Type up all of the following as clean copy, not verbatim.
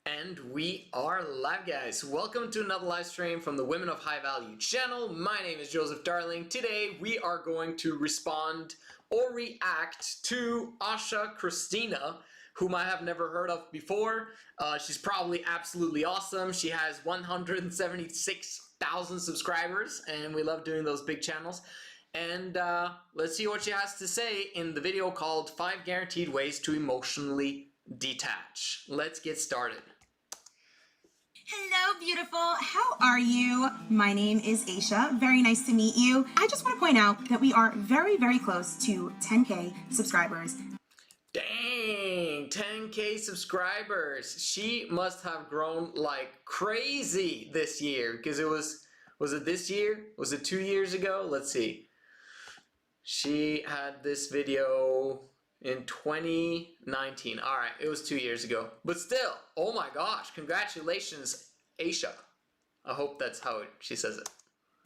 And we are live, guys. Welcome to another live stream from the Women of High Value channel. My name is Joseph Darling. Today we are going to respond or react to Asha Christina, whom I have never heard of before. She's probably absolutely awesome. She has 176,000 subscribers, and we love doing those big channels. And let's see what she has to say in the video called 5 Guaranteed Ways to Emotionally Detach. Let's get started. Hello, beautiful. How are you? My name is Asha. Very nice to meet you. I just want to point out that we are very, very close to 10K subscribers. Dang, 10K subscribers. She must have grown like crazy this year because was it this year? Was it 2 years ago? Let's see. She had this video in 2019. All right, it was 2 years ago. But still, oh my gosh, congratulations, Asha. I hope that's how she says it.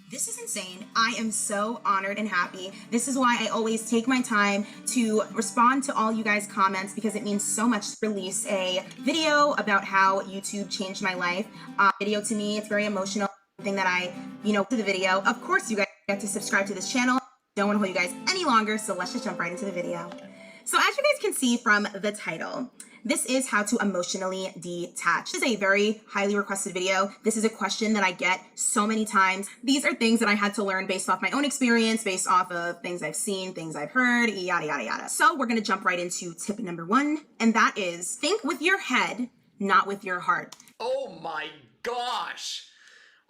This is insane. I am so honored and happy. This is why I always take my time to respond to all you guys' comments because it means so much to release a video about how YouTube changed my life. Video to me, it's very emotional. Thing that I, to the video. Of course, you guys get to subscribe to this channel. Don't want to hold you guys any longer, so let's just jump right into the video. So as you guys can see from the title, this is how to emotionally detach. This is a very highly requested video. This is a question that I get so many times. These are things that I had to learn based off my own experience, based off of things I've seen, things I've heard, yada, yada, yada. So we're gonna jump right into tip number 1, and that is think with your head, not with your heart. Oh my gosh.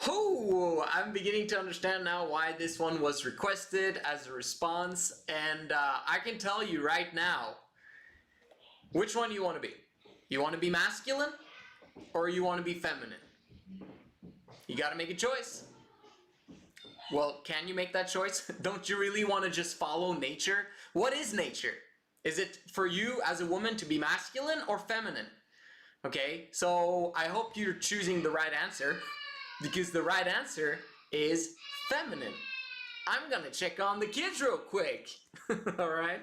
Oh, I'm beginning to understand now why this one was requested as a response, and I can tell you right now, which one you want to be. You want to be masculine, or you want to be feminine? You gotta make a choice. Well, can you make that choice? Don't you really want to just follow nature? What is nature? Is it for you as a woman to be masculine or feminine? Okay, so I hope you're choosing the right answer, because the right answer is feminine. I'm gonna check on the kids real quick. Alright?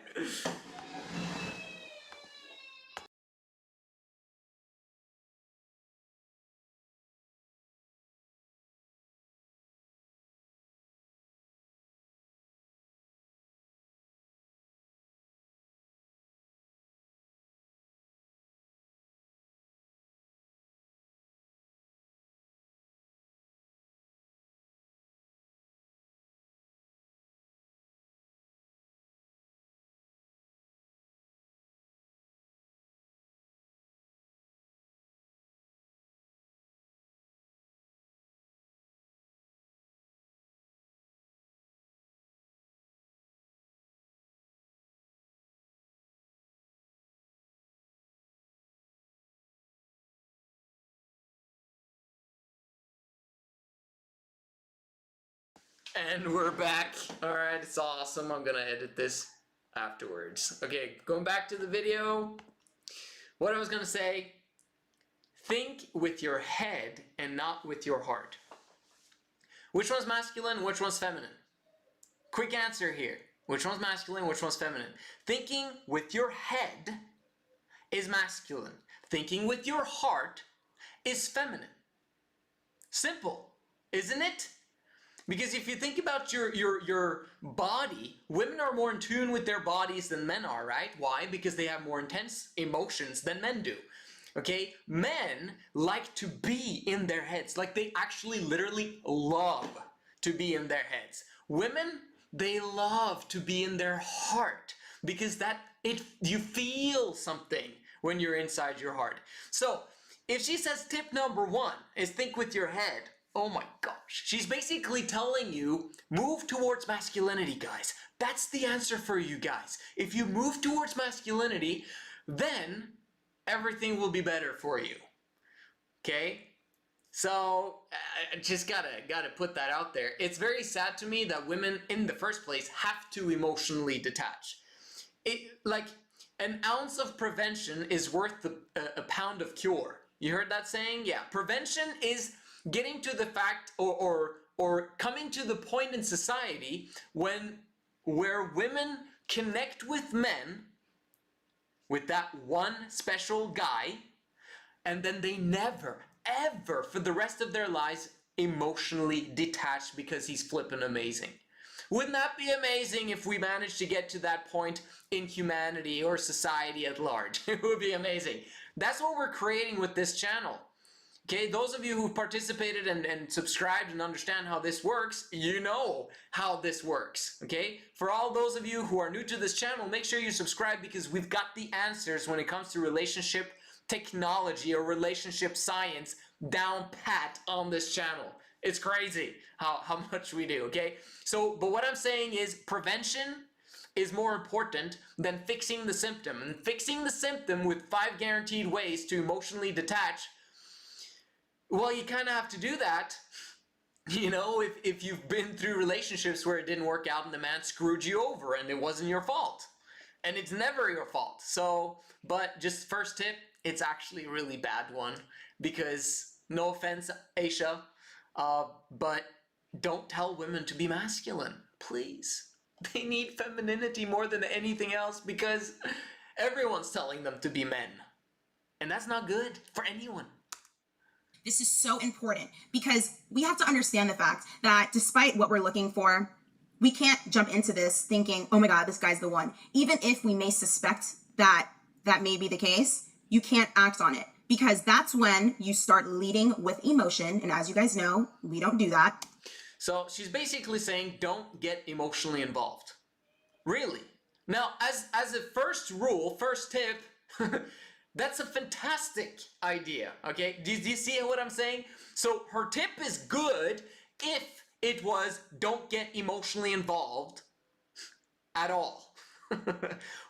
And we're back. Alright, it's awesome. I'm gonna edit this afterwards. Okay, going back to the video. What I was gonna say, think with your head and not with your heart. Which one's masculine, which one's feminine? Quick answer here. Which one's masculine, which one's feminine? Thinking with your head is masculine. Thinking with your heart is feminine. Simple, isn't it? Because if you think about your body, women are more in tune with their bodies than men are, right? Why? Because they have more intense emotions than men do. Okay? Men like to be in their heads. Like they actually literally love to be in their heads. Women, they love to be in their heart because you feel something when you're inside your heart. So if she says tip number 1 is think with your head, oh my gosh. She's basically telling you, move towards masculinity, guys. That's the answer for you guys. If you move towards masculinity, then everything will be better for you. Okay? So, I just gotta put that out there. It's very sad to me that women, in the first place, have to emotionally detach. Like, an ounce of prevention is worth a pound of cure. You heard that saying? Yeah. Prevention is getting to the fact or coming to the point in society where women connect with men, with that one special guy, and then they never, ever, for the rest of their lives, emotionally detach because he's flippin' amazing. Wouldn't that be amazing if we managed to get to that point in humanity or society at large? It would be amazing. That's what we're creating with this channel. Okay, those of you who participated and subscribed and understand how this works, you know how this works, okay? For all those of you who are new to this channel, make sure you subscribe because we've got the answers when it comes to relationship technology or relationship science down pat on this channel. It's crazy how much we do, okay? So, but what I'm saying is prevention is more important than fixing the symptom. And fixing the symptom with 5 guaranteed ways to emotionally detach, well, you kind of have to do that, you know, if you've been through relationships where it didn't work out and the man screwed you over and it wasn't your fault. And it's never your fault. So, but just first tip, it's actually a really bad one because, no offense, Asha, but don't tell women to be masculine, please. They need femininity more than anything else because everyone's telling them to be men. And that's not good for anyone. This is so important because we have to understand the fact that despite what we're looking for, we can't jump into this thinking, oh my God, this guy's the one. Even if we may suspect that that may be the case, you can't act on it because that's when you start leading with emotion. And as you guys know, we don't do that. So she's basically saying don't get emotionally involved. Really. Now, as a first rule, first tip, that's a fantastic idea, okay? Do you see what I'm saying? So her tip is good if it was don't get emotionally involved at all.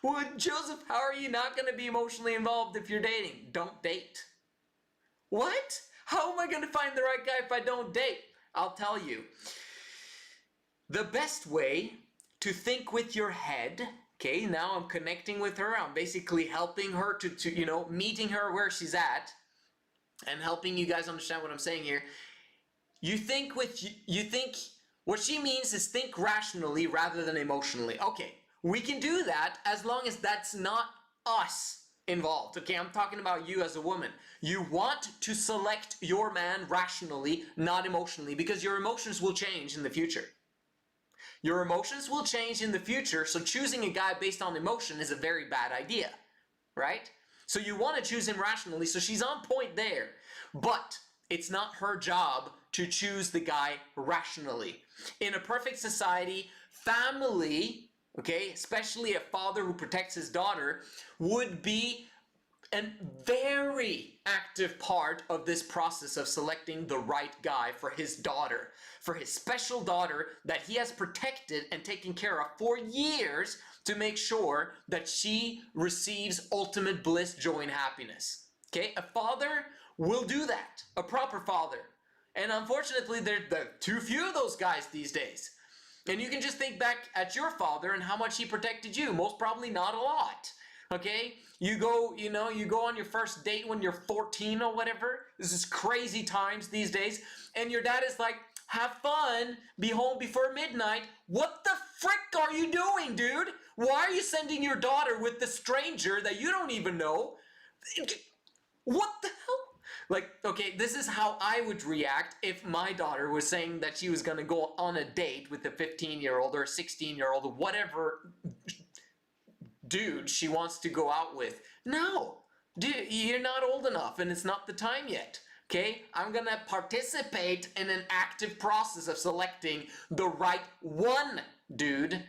Well, Joseph, how are you not going to be emotionally involved if you're dating? Don't date. What? How am I going to find the right guy if I don't date? I'll tell you. The best way to think with your head, okay, now I'm connecting with her, I'm basically helping her to you know, meeting her where she's at, and helping you guys understand what I'm saying here. You think what she means is think rationally rather than emotionally. Okay, we can do that as long as that's not us involved. Okay, I'm talking about you as a woman. You want to select your man rationally, not emotionally, because your emotions will change in the future. Your emotions will change in the future, so choosing a guy based on emotion is a very bad idea, right? So you want to choose him rationally, so she's on point there. But it's not her job to choose the guy rationally. In a perfect society, family, okay, especially a father who protects his daughter, would be a very active part of this process of selecting the right guy for his daughter, for his special daughter that he has protected and taken care of for years to make sure that she receives ultimate bliss, joy, and happiness. Okay, a father will do that, a proper father. And unfortunately, there are too few of those guys these days. And you can just think back at your father and how much he protected you. Most probably not a lot. Okay, you go on your first date when you're 14 or whatever. This is crazy times these days. And your dad is like, have fun, be home before midnight. What the frick are you doing, dude? Why are you sending your daughter with the stranger that you don't even know? What the hell? Like, okay, this is how I would react if my daughter was saying that she was going to go on a date with a 15-year-old or a 16-year-old or whatever dude she wants to go out with. No, dude, you're not old enough and it's not the time yet. Okay, I'm gonna participate in an active process of selecting the right one dude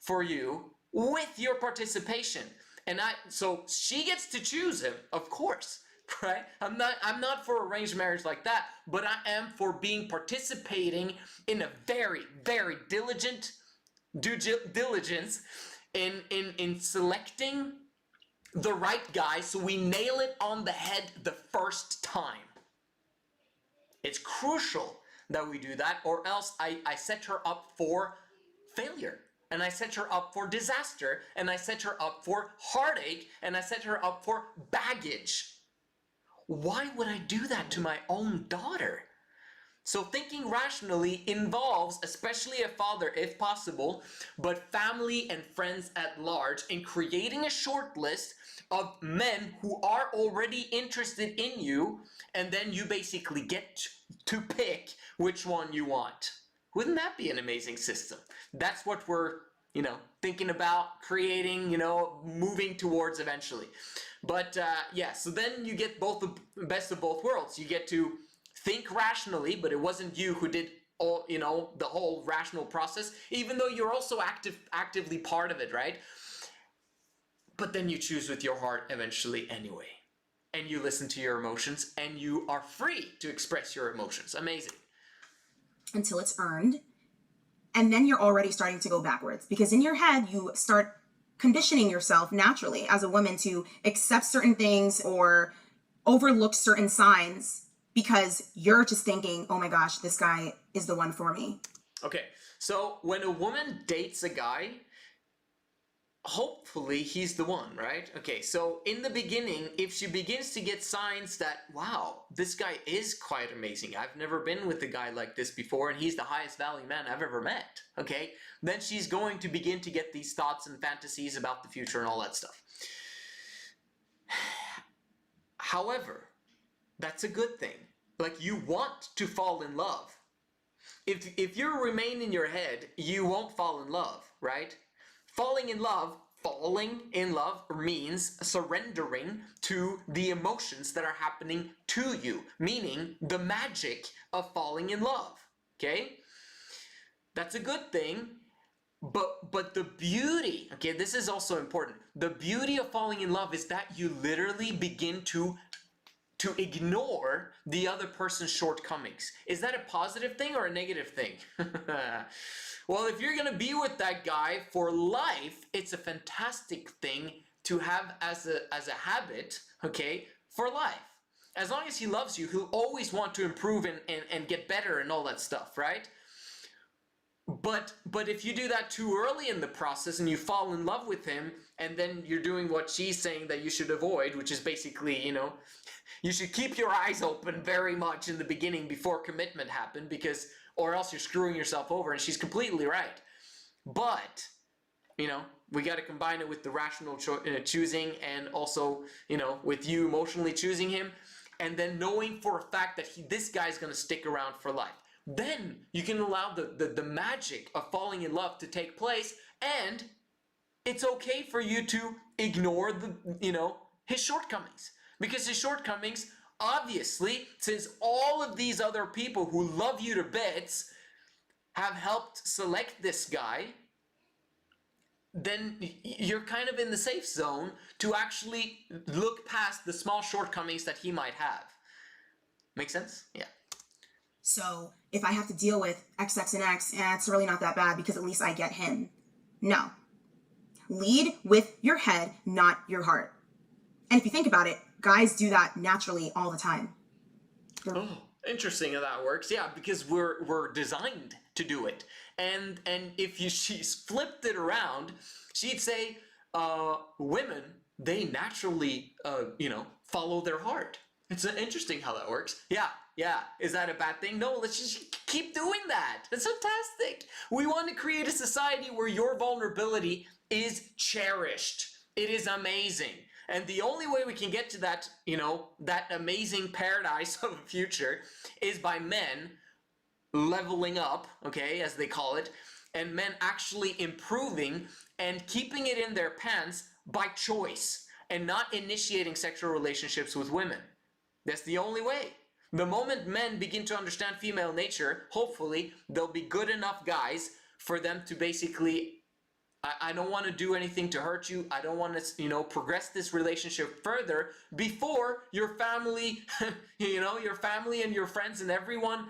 for you with your participation. And so she gets to choose him, of course, right? I'm not for arranged marriage like that, but I am for participating in a very, very diligent due diligence in selecting the right guy so we nail it on the head the first time. It's crucial that we do that, or else I set her up for failure, and I set her up for disaster, and I set her up for heartache, and I set her up for baggage. Why would I do that to my own daughter? So thinking rationally involves, especially a father if possible, but family and friends at large, in creating a short list of men who are already interested in you, and then you basically get to pick which one you want. Wouldn't that be an amazing system? That's what we're, thinking about creating, moving towards eventually. But yeah, so then you get both the best of both worlds. You get to think rationally, but it wasn't you who did all, the whole rational process, even though you're also actively part of it, right? But then you choose with your heart eventually anyway. And you listen to your emotions, and you are free to express your emotions. Amazing. Until it's earned. And then you're already starting to go backwards, because in your head, you start conditioning yourself naturally as a woman to accept certain things or overlook certain signs because you're just thinking, oh my gosh, this guy is the one for me. Okay, so when a woman dates a guy, hopefully he's the one, right? Okay, so in the beginning, if she begins to get signs that, wow, this guy is quite amazing, I've never been with a guy like this before, and he's the highest value man I've ever met, okay, then she's going to begin to get these thoughts and fantasies about the future and all that stuff. However, that's a good thing. Like, you want to fall in love. If you remain in your head, you won't fall in love, right? Falling in love means surrendering to the emotions that are happening to you, meaning the magic of falling in love, okay? That's a good thing, but the beauty, okay, this is also important. The beauty of falling in love is that you literally begin to ignore the other person's shortcomings. Is that a positive thing or a negative thing? Well, if you're gonna be with that guy for life, it's a fantastic thing to have as a habit, okay, for life. As long as he loves you, he'll always want to improve and get better and all that stuff, right? But if you do that too early in the process and you fall in love with him, and then you're doing what she's saying that you should avoid, which is basically, you should keep your eyes open very much in the beginning before commitment happened, because or else you're screwing yourself over, and she's completely right. But, we got to combine it with the rational choosing, and also, with you emotionally choosing him, and then knowing for a fact that this guy's going to stick around for life. Then you can allow the magic of falling in love to take place, and it's okay for you to ignore his shortcomings. Because his shortcomings, obviously, since all of these other people who love you to bits have helped select this guy, then you're kind of in the safe zone to actually look past the small shortcomings that he might have. Make sense? Yeah. So if I have to deal with X, X, and X, it's really not that bad because at least I get him. No. Lead with your head, not your heart. And if you think about it, guys do that naturally all the time. Oh, interesting how that works. Yeah, because we're designed to do it. And if she's flipped it around, she'd say, women, they naturally, follow their heart. It's interesting how that works. Yeah. Is that a bad thing? No, let's just keep doing that. That's fantastic. We want to create a society where your vulnerability is cherished. It is amazing. And the only way we can get to that, that amazing paradise of a future is by men leveling up, okay, as they call it, and men actually improving and keeping it in their pants by choice and not initiating sexual relationships with women. That's the only way. The moment men begin to understand female nature, hopefully they'll be good enough guys for them to basically, I don't want to do anything to hurt you. I don't want to, progress this relationship further before your family, your family and your friends and everyone,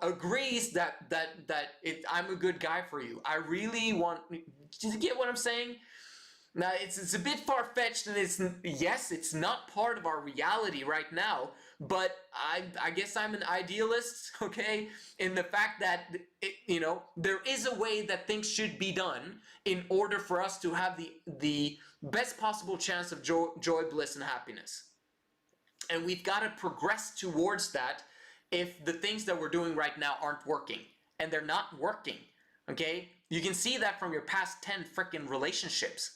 agrees that I'm a good guy for you. I really want, do you get what I'm saying? Now, it's a bit far-fetched, and it's not part of our reality right now, but I guess I'm an idealist, okay, in the fact that, there is a way that things should be done in order for us to have the best possible chance of joy, bliss, and happiness. And we've got to progress towards that if the things that we're doing right now aren't working. And they're not working, okay? You can see that from your past 10 freaking relationships.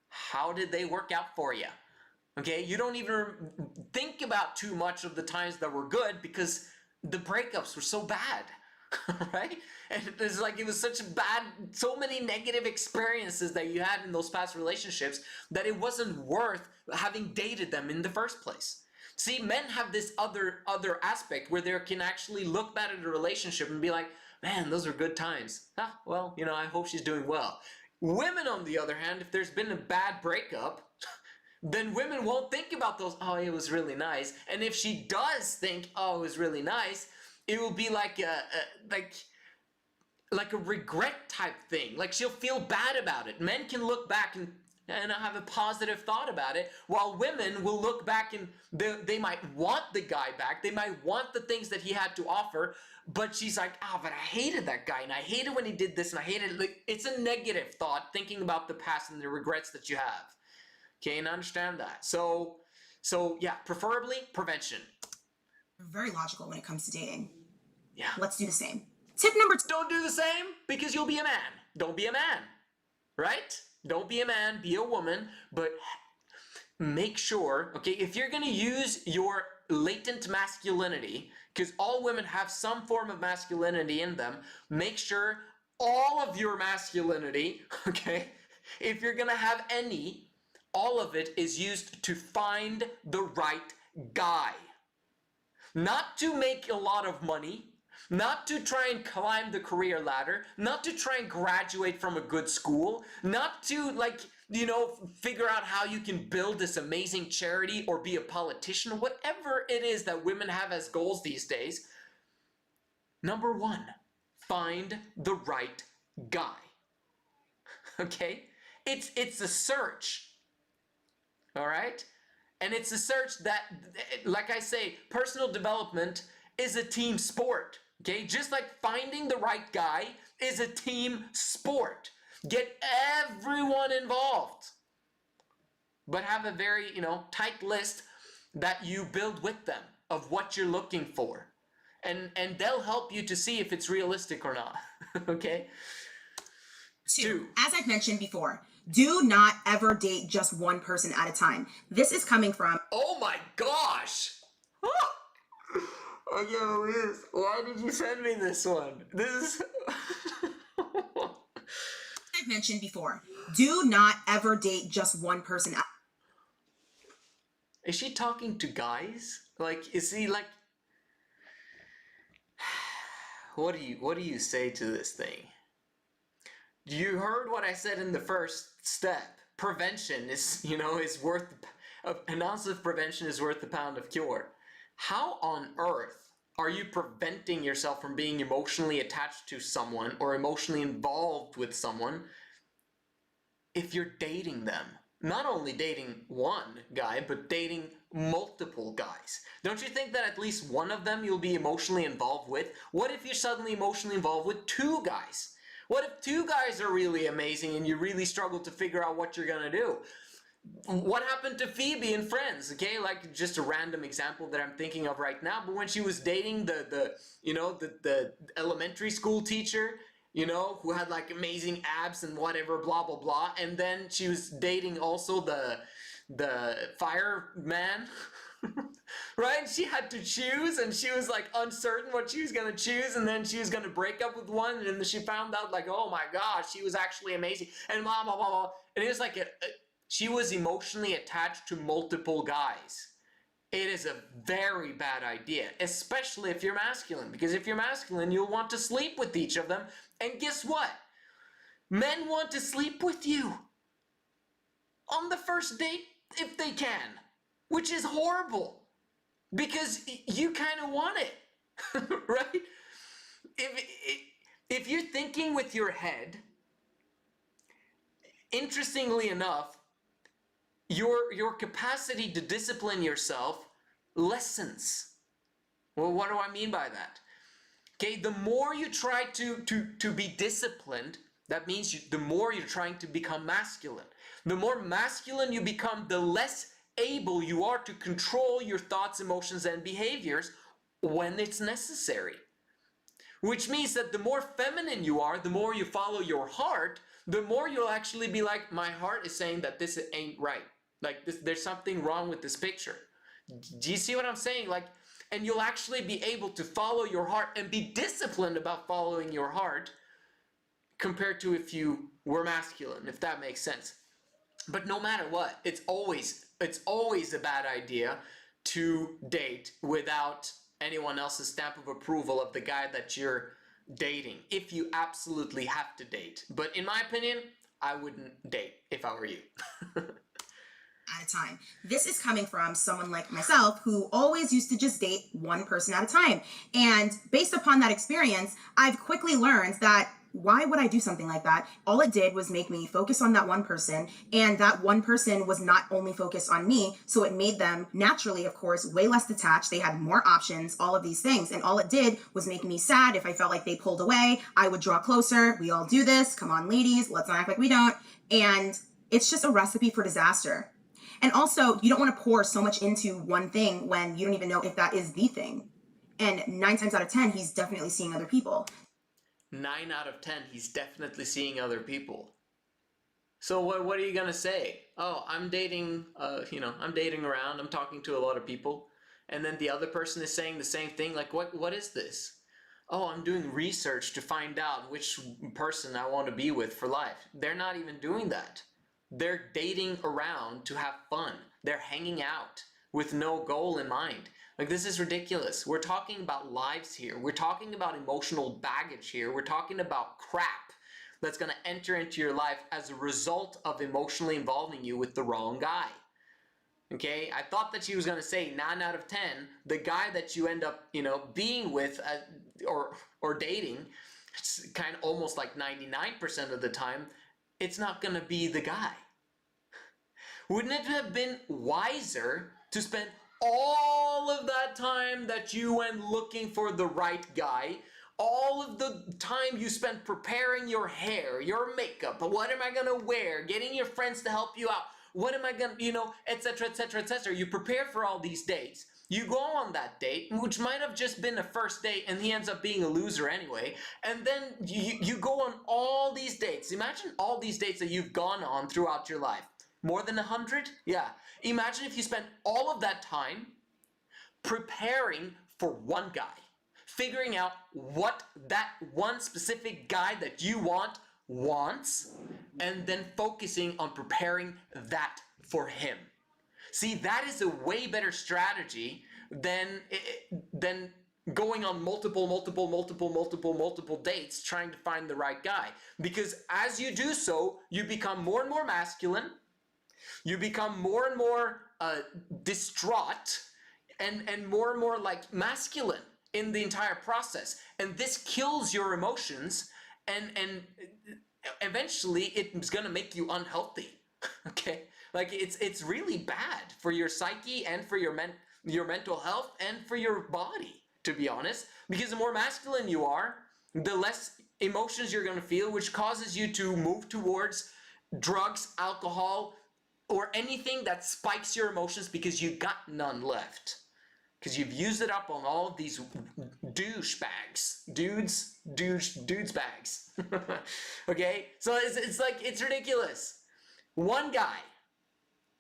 How did they work out for you? Okay, you don't even think about too much of the times that were good because the breakups were so bad, right? And it's like it was such a bad, so many negative experiences that you had in those past relationships that it wasn't worth having dated them in the first place. See, men have this other aspect where they can actually look back at a relationship and be like, man, those are good times. Ah, well, you know, I hope she's doing well. Women, on the other hand, if there's been a bad breakup, then women won't think about those, oh, it was really nice. And if she does think, oh, it was really nice, it will be like a regret type thing. Like she'll feel bad about it. Men can look back and have a positive thought about it, while women will look back and they might want the guy back. They might want the things that he had to offer, but she's like, oh, but I hated that guy, and I hated when he did this, and I hated, like, it's a negative thought thinking about the past and the regrets that you have. Okay, and understand that. So yeah, preferably prevention. Very logical when it comes to dating. Yeah. Let's do the same. Tip number 2. Don't do the same because you'll be a man. Don't be a man, right? Don't be a man, be a woman, but make sure, okay, if you're going to use your latent masculinity, because all women have some form of masculinity in them, make sure all of your masculinity, okay, if you're going to have any, all of it is used to find the right guy. Not to make a lot of money, not to try and climb the career ladder, not to try and graduate from a good school, not to, like, you know, figure out how you can build this amazing charity or be a politician, whatever it is that women have as goals these days. Number 1, find the right guy. Okay? It's a search. All right? And it's a search that, like I say, personal development is a team sport. Okay? Just like finding the right guy is a team sport. Get everyone involved. But have a very, tight list that you build with them of what you're looking for. And they'll help you to see if it's realistic or not. Okay? 2, as I've mentioned before, do not ever date just one person at a time. This is coming from... Oh my gosh! I can't believe this. Why did you send me this one? This is... I've mentioned before, do not ever date just one person. Is she talking to guys? Like, is he like... What do you say to this thing? You heard what I said in the first step. Prevention is, is worth... An ounce of prevention is worth a pound of cure. How on earth are you preventing yourself from being emotionally attached to someone or emotionally involved with someone if you're dating them? Not only dating one guy, but dating multiple guys. Don't you think that at least one of them you'll be emotionally involved with? What if you're suddenly emotionally involved with 2 guys? What if 2 guys are really amazing and you really struggle to figure out what you're gonna do? What happened to Phoebe in Friends? Okay, like just a random example that I'm thinking of right now. But when she was dating the elementary school teacher, who had like amazing abs and whatever, blah blah blah, and then she was dating also the fireman, right? She had to choose, and she was like uncertain what she was gonna choose, and then she was gonna break up with one, and then she found out like, oh my gosh, she was actually amazing, and blah blah blah blah. And it was like she was emotionally attached to multiple guys. It is a very bad idea, especially if you're masculine, because if you're masculine, you'll want to sleep with each of them, and guess what? Men want to sleep with you on the first date if they can, which is horrible, because you kind of want it, right? If you're thinking with your head, interestingly enough, your capacity to discipline yourself lessens. Well, what do I mean by that? Okay, the more you try to be disciplined, that means the more you're trying to become masculine. The more masculine you become, the less able you are to control your thoughts, emotions, and behaviors, when it's necessary. Which means that the more feminine you are, the more you follow your heart, the more you'll actually be like, my heart is saying that this ain't right. Like this, there's something wrong with this picture. Do you see what I'm saying? Like, and you'll actually be able to follow your heart and be disciplined about following your heart compared to if you were masculine, if that makes sense. But no matter what, it's always a bad idea to date without anyone else's stamp of approval of the guy that you're dating, if you absolutely have to date. But in my opinion, I wouldn't date if I were you. At a time. This is coming from someone like myself who always used to just date one person at a time. And based upon that experience, I've quickly learned that why would I do something like that? All it did was make me focus on that one person, and that one person was not only focused on me, so it made them naturally, of course, way less detached. They had more options, all of these things, and all it did was make me sad. If I felt like they pulled away, I would draw closer. We all do this. Come on, ladies, let's not act like we don't. And it's just a recipe for disaster. And also, you don't want to pour so much into one thing when you don't even know if that is the thing. And 9 times out of 10, he's definitely seeing other people. 9 out of 10, he's definitely seeing other people. So what are you gonna say? Oh, I'm dating, I'm dating around, I'm talking to a lot of people. And then the other person is saying the same thing, like, what is this? Oh, I'm doing research to find out which person I want to be with for life. They're not even doing that. They're dating around to have fun. They're hanging out with no goal in mind. Like, this is ridiculous. We're talking about lives here. We're talking about emotional baggage here. We're talking about crap that's going to enter into your life as a result of emotionally involving you with the wrong guy. Okay? I thought that she was going to say 9 out of 10, the guy that you end up, being with or dating, it's kind of almost like 99% of the time, it's not going to be the guy. Wouldn't it have been wiser to spend all of that time that you went looking for the right guy, all of the time you spent preparing your hair, your makeup, what am I going to wear, getting your friends to help you out, what am I going to, etc., etc., etc. You prepare for all these dates. You go on that date, which might have just been a first date, and he ends up being a loser anyway. And then you go on all these dates. Imagine all these dates that you've gone on throughout your life. More than 100? Yeah. Imagine if you spent all of that time preparing for one guy, figuring out what that one specific guy that you wants, and then focusing on preparing that for him. See, that is a way better strategy than going on multiple dates trying to find the right guy. Because as you do so, you become more and more masculine, you become more and more distraught, and more like masculine in the entire process. And this kills your emotions, and eventually it's gonna make you unhealthy. Okay? Like, it's really bad for your psyche and for your mental health and for your body, to be honest. Because the more masculine you are, the less emotions you're going to feel, which causes you to move towards drugs, alcohol, or anything that spikes your emotions because you got none left. Because you've used it up on all of these douchebags. Dudes bags. Okay? So it's ridiculous. One guy.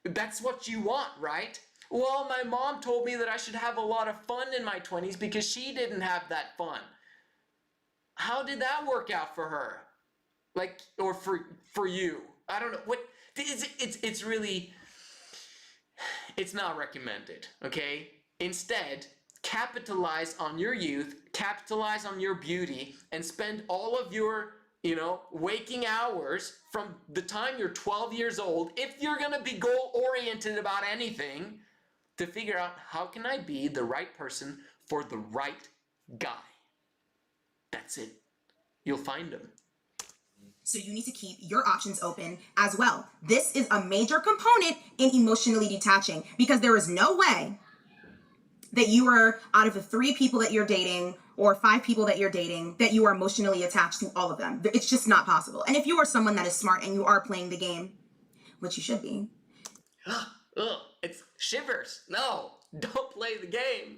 That's what you want, right? Well, my mom told me that I should have a lot of fun in my 20s because she didn't have that fun. How did that work out for her? Like, or for you? I don't know. What it's really, it's not recommended, okay? Instead, capitalize on your youth, capitalize on your beauty, and spend all of your waking hours from the time you're 12 years old, if you're going to be goal-oriented about anything, to figure out how can I be the right person for the right guy. That's it. You'll find him. So you need to keep your options open as well. This is a major component in emotionally detaching, because there is no way that you are, out of the 3 people that you're dating or 5 people that you're dating, that you are emotionally attached to all of them. It's just not possible. And if you are someone that is smart and you are playing the game, which you should be. It's shivers. No. Don't play the game.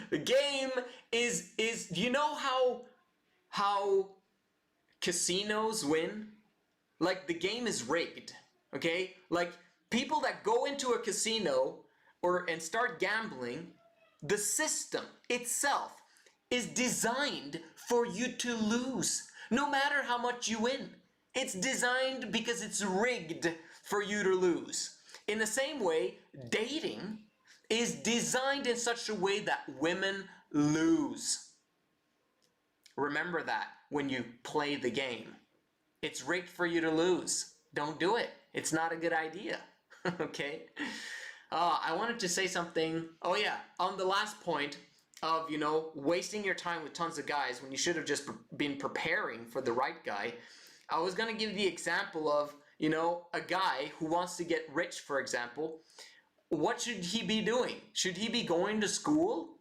The game is you know how casinos win? Like, the game is rigged, okay? Like, people that go into a casino and start gambling, the system itself is designed for you to lose, no matter how much you win. It's designed because it's rigged for you to lose. In the same way, dating is designed in such a way that women lose. Remember that when you play the game. It's rigged for you to lose. Don't do it. It's not a good idea. Okay? I wanted to say something. Oh yeah, on the last point of, you know, wasting your time with tons of guys when you should have just been preparing for the right guy. I was going to give the example of, you know, a guy who wants to get rich, for example. What should he be doing? Should he be going to school?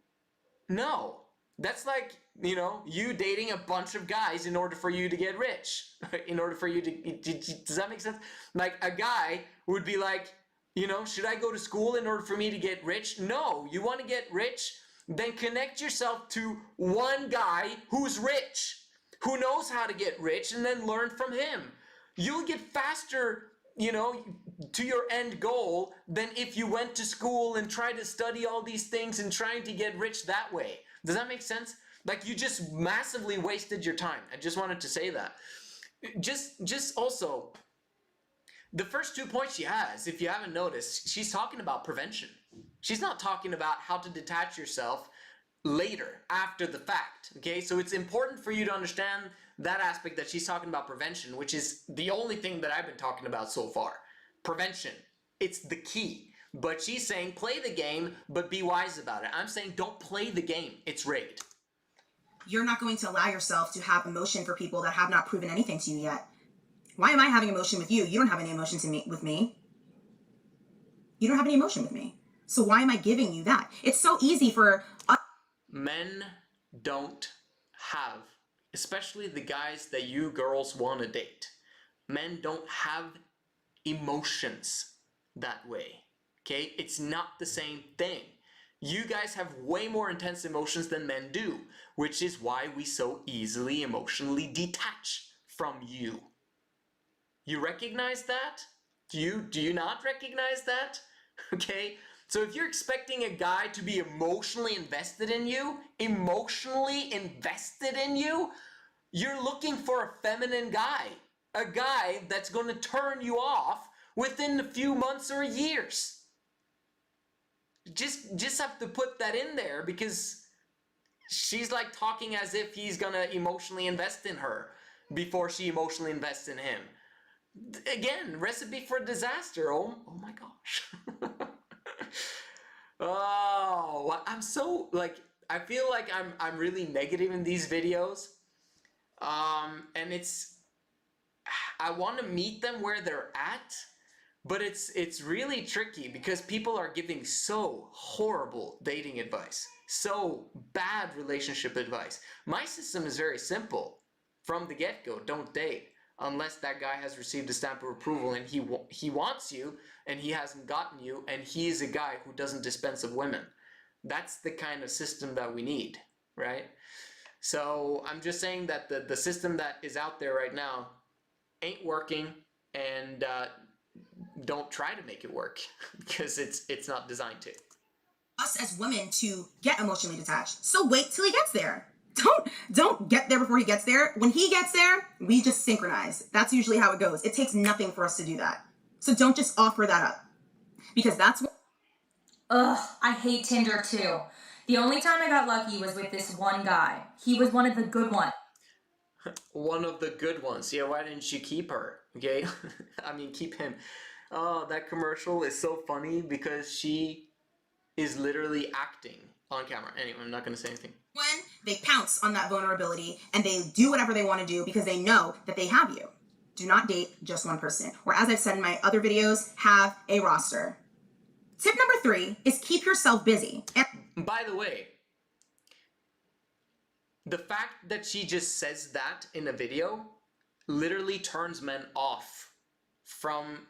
No. That's like, you know, you dating a bunch of guys in order for you to get rich. In order for you to, does that make sense? Like, a guy would be like, you know, should I go to school in order for me to get rich? No. You want to get rich? Then connect yourself to one guy who's rich, who knows how to get rich, and then learn from him. You'll get faster, you know, to your end goal than if you went to school and tried to study all these things and trying to get rich that way. Does that make sense? Like, you just massively wasted your time. I just wanted to say that. Just also, the first 2 points she has, if you haven't noticed, she's talking about prevention. She's not talking about how to detach yourself later, after the fact, okay? So it's important for you to understand that aspect, that she's talking about prevention, which is the only thing that I've been talking about so far. Prevention. It's the key. But she's saying play the game, but be wise about it. I'm saying don't play the game. It's rigged. You're not going to allow yourself to have emotion for people that have not proven anything to you yet. Why am I having emotion with you? You don't have any emotion with me. You don't have any emotion with me. So why am I giving you that? It's so easy for us. Men don't have, especially the guys that you girls want to date, men don't have emotions that way. Okay? It's not the same thing. You guys have way more intense emotions than men do, which is why we so easily emotionally detach from you. You recognize that? Do you not recognize that? Okay? So if you're expecting a guy to be emotionally invested in you, you're looking for a feminine guy. A guy that's going to turn you off within a few months or years. Just have to put that in there, because she's like talking as if he's going to emotionally invest in her before she emotionally invests in him. Again, recipe for disaster. Oh my gosh. Oh, I'm so, like, I feel like I'm really negative in these videos. And I want to meet them where they're at, but it's really tricky because people are giving so horrible dating advice, so bad relationship advice. My system is very simple. From the get-go, don't date unless that guy has received a stamp of approval and he wants you and he hasn't gotten you, and he is a guy who doesn't dispense of women. That's the kind of system that we need, right? So I'm just saying that the system that is out there right now ain't working, and don't try to make it work because it's not designed to. Us as women to get emotionally detached. So wait till he gets there. Don't get there before he gets there. When he gets there, we just synchronize. That's usually how it goes. It takes nothing for us to do that. So don't just offer that up, because that's what. Ugh, I hate Tinder too. The only time I got lucky was with this one guy. He was one of the good ones. One of the good ones. Yeah, why didn't you keep her? Okay? I mean, keep him. Oh, that commercial is so funny because she is literally acting on camera. Anyway, I'm not going to say anything. When they pounce on that vulnerability and they do whatever they want to do because they know that they have you. Do not date just one person. Or, as I've said in my other videos, have a roster. Tip number 3 is keep yourself busy. And by the way, the fact that she just says that in a video literally turns men off from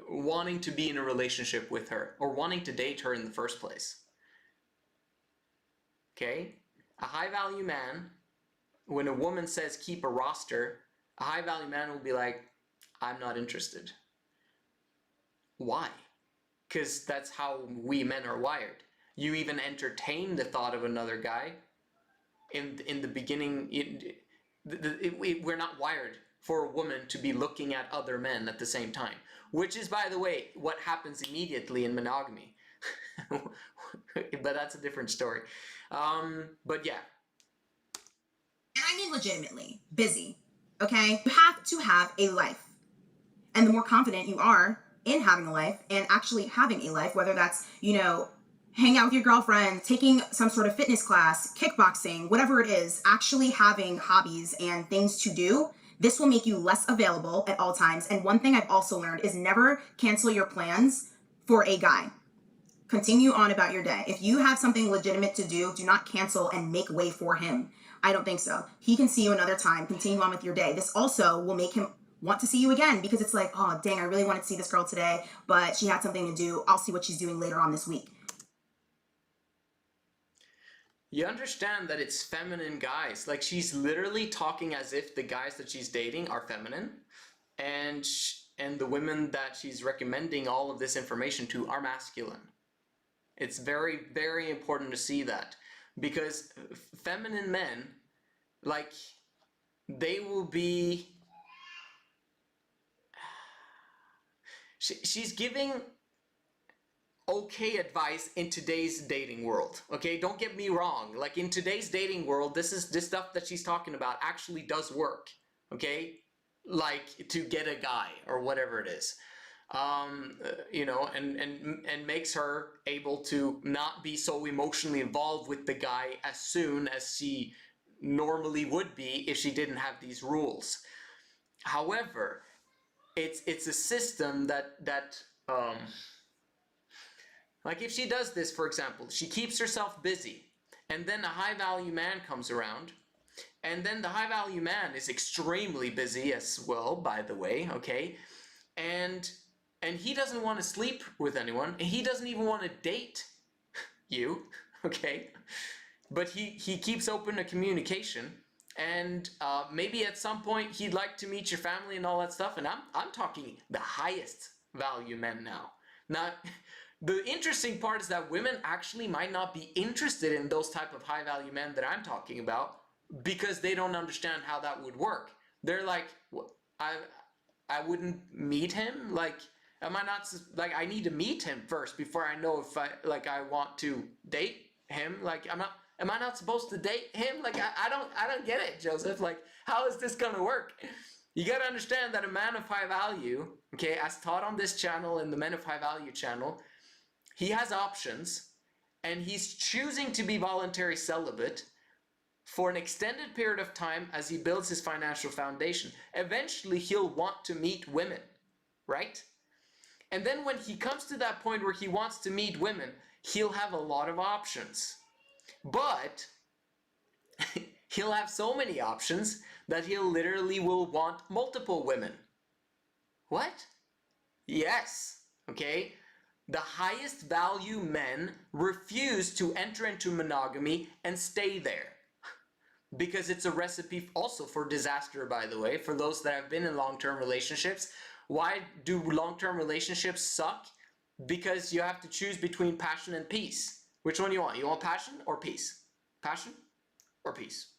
wanting to be in a relationship with her or wanting to date her in the first place. Okay? A high value man, when a woman says keep a roster, a high value man will be like, I'm not interested. Why? Because that's how we men are wired. You even entertain the thought of another guy. In the beginning, we're not wired for a woman to be looking at other men at the same time, which is, by the way, what happens immediately in monogamy. But that's a different story. But yeah. And I mean legitimately, busy, okay? You have to have a life. And the more confident you are in having a life and actually having a life, whether that's, you know, hang out with your girlfriend, taking some sort of fitness class, kickboxing, whatever it is, actually having hobbies and things to do, this will make you less available at all times. And one thing I've also learned is never cancel your plans for a guy. Continue on about your day. If you have something legitimate to do, do not cancel and make way for him. I don't think so. He can see you another time. Continue on with your day. This also will make him want to see you again because it's like, oh, dang, I really wanted to see this girl today, but she had something to do. I'll see what she's doing later on this week. You understand that it's feminine guys. Like, she's literally talking as if the guys that she's dating are feminine, and the women that she's recommending all of this information to are masculine. It's very, very important to see that, because feminine men, like, they will be... She's giving okay advice in today's dating world. Okay, don't get me wrong. Like, in today's dating world, this stuff that she's talking about actually does work. Okay, like to get a guy or whatever it is. You know, and makes her able to not be so emotionally involved with the guy as soon as she normally would be if she didn't have these rules. However, it's a system that like, if she does this, for example, she keeps herself busy, and then a high value man comes around, and then the high value man is extremely busy as well, by the way, okay, and he doesn't want to sleep with anyone, and he doesn't even want to date you, okay, but he keeps open a communication, and maybe at some point he'd like to meet your family and all that stuff, and I'm talking the highest value men now. Now, the interesting part is that women actually might not be interested in those type of high value men that I'm talking about, because they don't understand how that would work. They're like, I wouldn't meet him, like, am I not, like, I need to meet him first before I know if I want to date him. Like, am I not supposed to date him? Like, I don't get it, Joseph. Like, how is this gonna work? You gotta understand that a man of high value, okay, as taught on this channel and the Men of High Value channel, he has options, and he's choosing to be voluntary celibate for an extended period of time as he builds his financial foundation. Eventually, he'll want to meet women, right? And then when he comes to that point where he wants to meet women, he'll have a lot of options. But he'll have so many options that he'll literally will want multiple women. What? Yes, okay? The highest value men refuse to enter into monogamy and stay there, because it's a recipe also for disaster, by the way, for those that have been in long-term relationships. Why do long-term relationships suck? Because you have to choose between passion and peace. Which one you want? You want passion or peace? Passion or peace?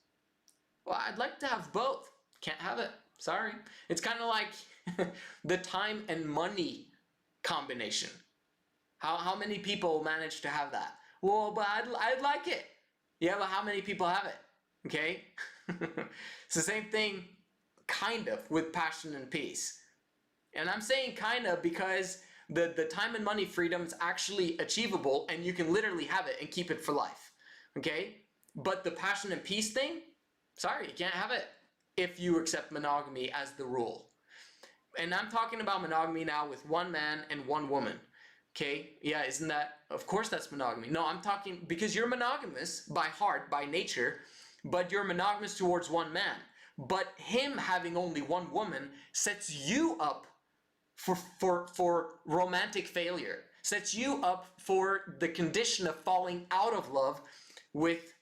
Well, I'd like to have both. Can't have it. Sorry. It's kind of like the time and money combination. How many people manage to have that? Well, but I'd like it. Yeah, but how many people have it? Okay? It's the same thing, kind of, with passion and peace. And I'm saying kind of because the time and money freedom is actually achievable, and you can literally have it and keep it for life. Okay? But the passion and peace thing, sorry, you can't have it if you accept monogamy as the rule. And I'm talking about monogamy now with one man and one woman. Okay, yeah, isn't that, of course that's monogamy. No, I'm talking, because you're monogamous by heart, by nature, but you're monogamous towards one man. But him having only one woman sets you up for romantic failure, sets you up for the condition of falling out of love with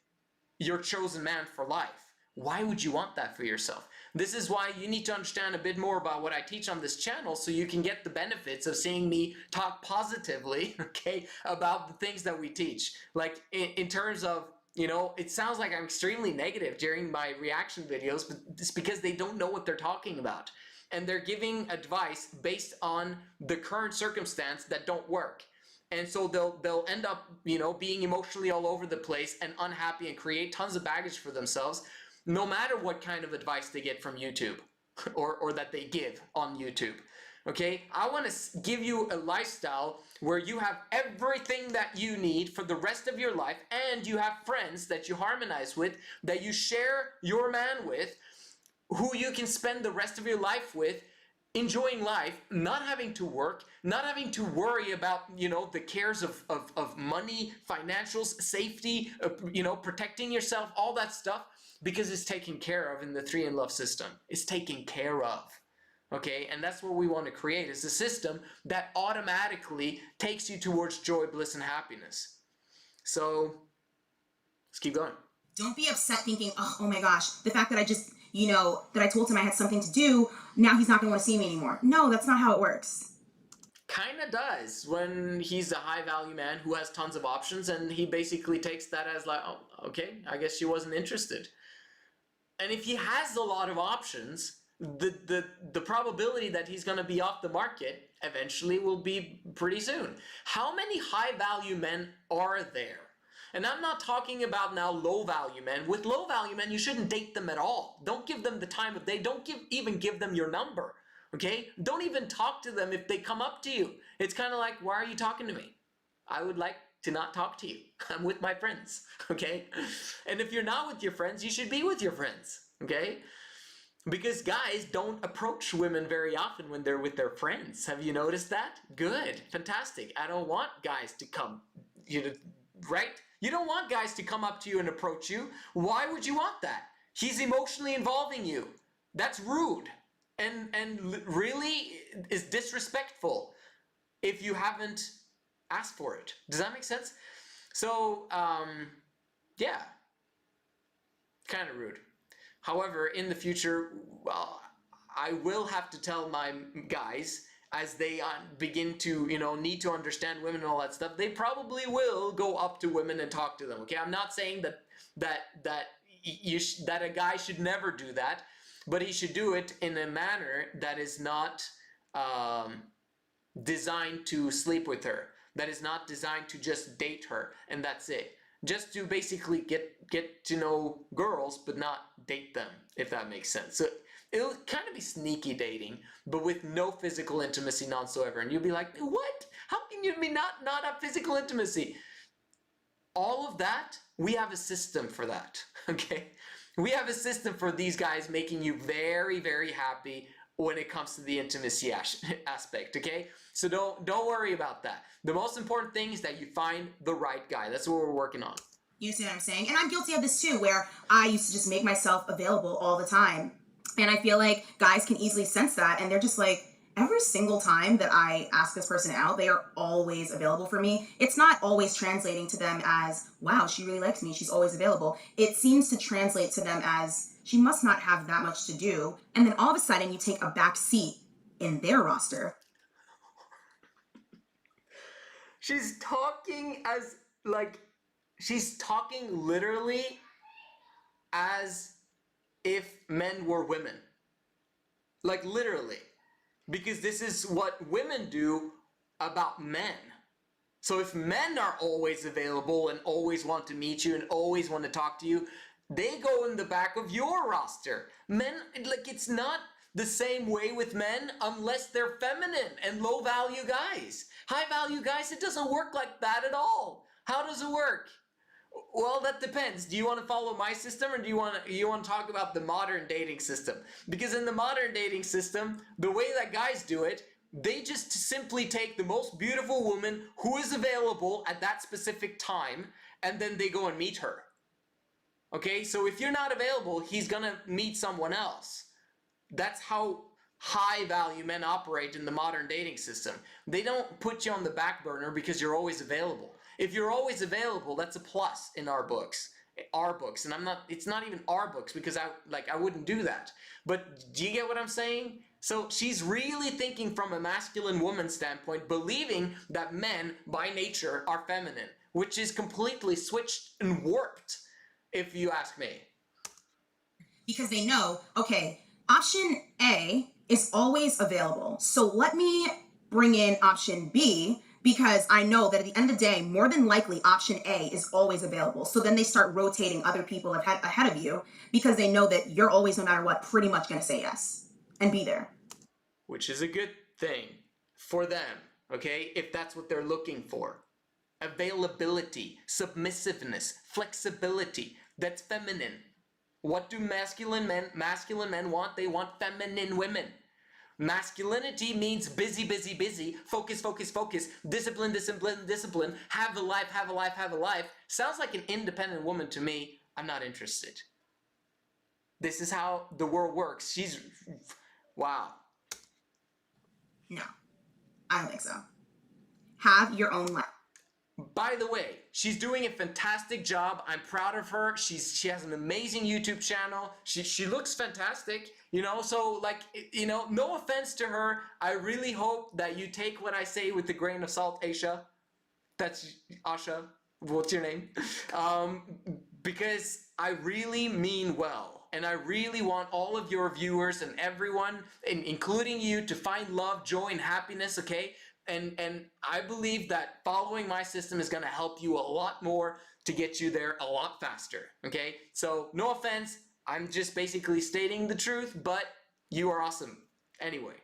your chosen man for life. Why would you want that for yourself? This is why you need to understand a bit more about what I teach on this channel, so you can get the benefits of seeing me talk positively, okay, about the things that we teach. Like in terms of, you know, it sounds like I'm extremely negative during my reaction videos, but it's because they don't know what they're talking about. And they're giving advice based on the current circumstance that don't work. And so they'll end up, you know, being emotionally all over the place and unhappy and create tons of baggage for themselves, no matter what kind of advice they get from YouTube or that they give on YouTube. Okay, I want to give you a lifestyle where you have everything that you need for the rest of your life, and you have friends that you harmonize with, that you share your man with, who you can spend the rest of your life with, enjoying life, not having to work, not having to worry about, you know, the cares of money, financials, safety, you know, protecting yourself, all that stuff, because it's taken care of in the 3 in Love system. It's taken care of. Okay, and that's what we want to create, is a system that automatically takes you towards joy, bliss, and happiness. So let's keep going. Don't be upset thinking, oh my gosh, the fact that I just, you know, that I told him I had something to do, now he's not going to want to see me anymore. No, that's not how it works. Kind of does, when he's a high value man who has tons of options, and he basically takes that as like, oh, okay, I guess she wasn't interested. And if he has a lot of options, the probability that he's going to be off the market eventually will be pretty soon. How many high value men are there? And I'm not talking about now low value men. With low value men, you shouldn't date them at all. Don't give them the time of day. Don't even give them your number. Okay? Don't even talk to them if they come up to you. It's kind of like, why are you talking to me? I would like to not talk to you. I'm with my friends. Okay? And if you're not with your friends, you should be with your friends. Okay? Because guys don't approach women very often when they're with their friends. Have you noticed that? Good. Fantastic. I don't want guys to come, you know, right? You don't want guys to come up to you and approach you. Why would you want that? He's emotionally involving you. That's rude and really is disrespectful if you haven't asked for it. Does that make sense? So, yeah, kind of rude. However, in the future, well, I will have to tell my guys, as they begin to, you know, need to understand women and all that stuff, they probably will go up to women and talk to them. Okay, I'm not saying that a guy should never do that, but he should do it in a manner that is not designed to sleep with her, that is not designed to just date her, and that's it. Just to basically get to know girls, but not date them, if that makes sense. So it'll kind of be sneaky dating, but with no physical intimacy whatsoever. And you'll be like, what? How can you not have physical intimacy? All of that, we have a system for that, okay? We have a system for these guys making you very, very happy when it comes to the intimacy aspect, okay? So don't worry about that. The most important thing is that you find the right guy. That's what we're working on. You see what I'm saying? And I'm guilty of this too, where I used to just make myself available all the time. And I feel like guys can easily sense that, and they're just like, every single time that I ask this person out, they are always available for me. It's not always translating to them as, wow, she really likes me, she's always available. It seems to translate to them as, she must not have that much to do. And then all of a sudden you take a back seat in their roster. She's talking as, like, she's talking literally as if men were women. Like, literally. Because this is what women do about men. So if men are always available and always want to meet you and always want to talk to you, they go in the back of your roster. Men, like, it's not the same way with men unless they're feminine and low value guys. High value guys, it doesn't work like that at all. How does it work? Well, that depends. Do you want to follow my system, or do you want to talk about the modern dating system? Because in the modern dating system, the way that guys do it, they just simply take the most beautiful woman who is available at that specific time, and then they go and meet her. Okay, so if you're not available, he's gonna meet someone else. That's how high value men operate in the modern dating system. They don't put you on the back burner because you're always available. If you're always available, that's a plus in our books. And it's not even our books, because I wouldn't do that. But do you get what I'm saying? So she's really thinking from a masculine woman standpoint, believing that men by nature are feminine, which is completely switched and warped, if you ask me. Because they know, okay, option A is always available. So let me bring in option B, because I know that at the end of the day, more than likely option A is always available. So then they start rotating other people ahead of you, because they know that you're always, no matter what, pretty much going to say yes and be there. Which is a good thing for them, okay? If that's what they're looking for. Availability, submissiveness, flexibility, that's feminine. What do masculine men want? They want feminine women. Masculinity means busy, busy, busy, focus, focus, focus, discipline, discipline, discipline, have a life, have a life, have a life. Sounds like an independent woman to me. I'm not interested. This is how the world works. Wow. No, I don't think so. Have your own life. By the way, she's doing a fantastic job. I'm proud of her. She has an amazing YouTube channel. She looks fantastic, so no offense to her. I really hope that you take what I say with a grain of salt, Asha. That's Asha. What's your name? Because I really mean well. And I really want all of your viewers and everyone, including you, to find love, joy, and happiness, okay? And I believe that following my system is going to help you a lot more to get you there a lot faster, okay? So, no offense, I'm just basically stating the truth, but you are awesome. Anyway.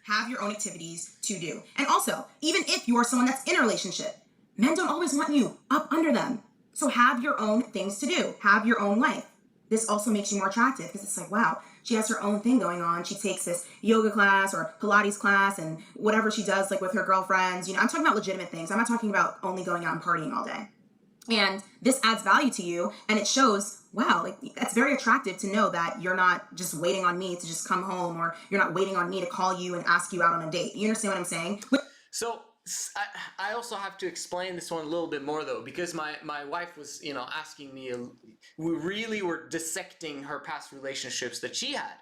Have your own activities to do. And also, even if you are someone that's in a relationship, men don't always want you up under them. So have your own things to do. Have your own life. This also makes you more attractive, because it's like, wow, she has her own thing going on. She takes this yoga class or Pilates class and whatever she does, like with her girlfriends. I'm talking about legitimate things. I'm not talking about only going out and partying all day. And this adds value to you, and it shows, wow, that's very attractive to know that you're not just waiting on me to just come home, or you're not waiting on me to call you and ask you out on a date. You understand what I'm saying? So I also have to explain this one a little bit more, though, because my wife was, asking me, we really were dissecting her past relationships that she had.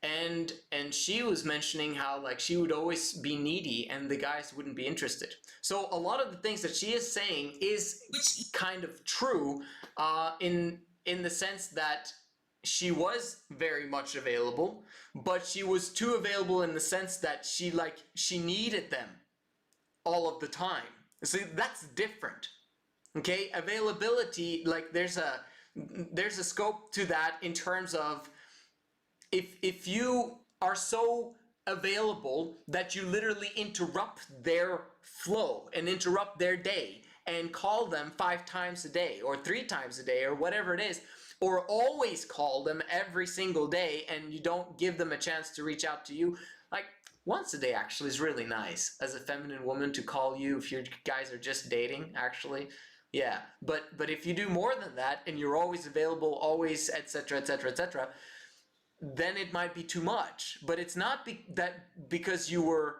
And she was mentioning how, she would always be needy and the guys wouldn't be interested. So a lot of the things that she is saying is kind of true, in the sense that she was very much available, but she was too available in the sense that she needed them all of the time. See, that's different. Okay, availability, there's a scope to that in terms of if you are so available that you literally interrupt their flow and interrupt their day and call them 5 times a day or 3 times a day or whatever it is, or always call them every single day and you don't give them a chance to reach out to you, once a day actually is really nice as a feminine woman to call you if you guys are just dating, actually. Yeah, but if you do more than that and you're always available, always, etc., etc., etc., then it might be too much. But it's not because you were...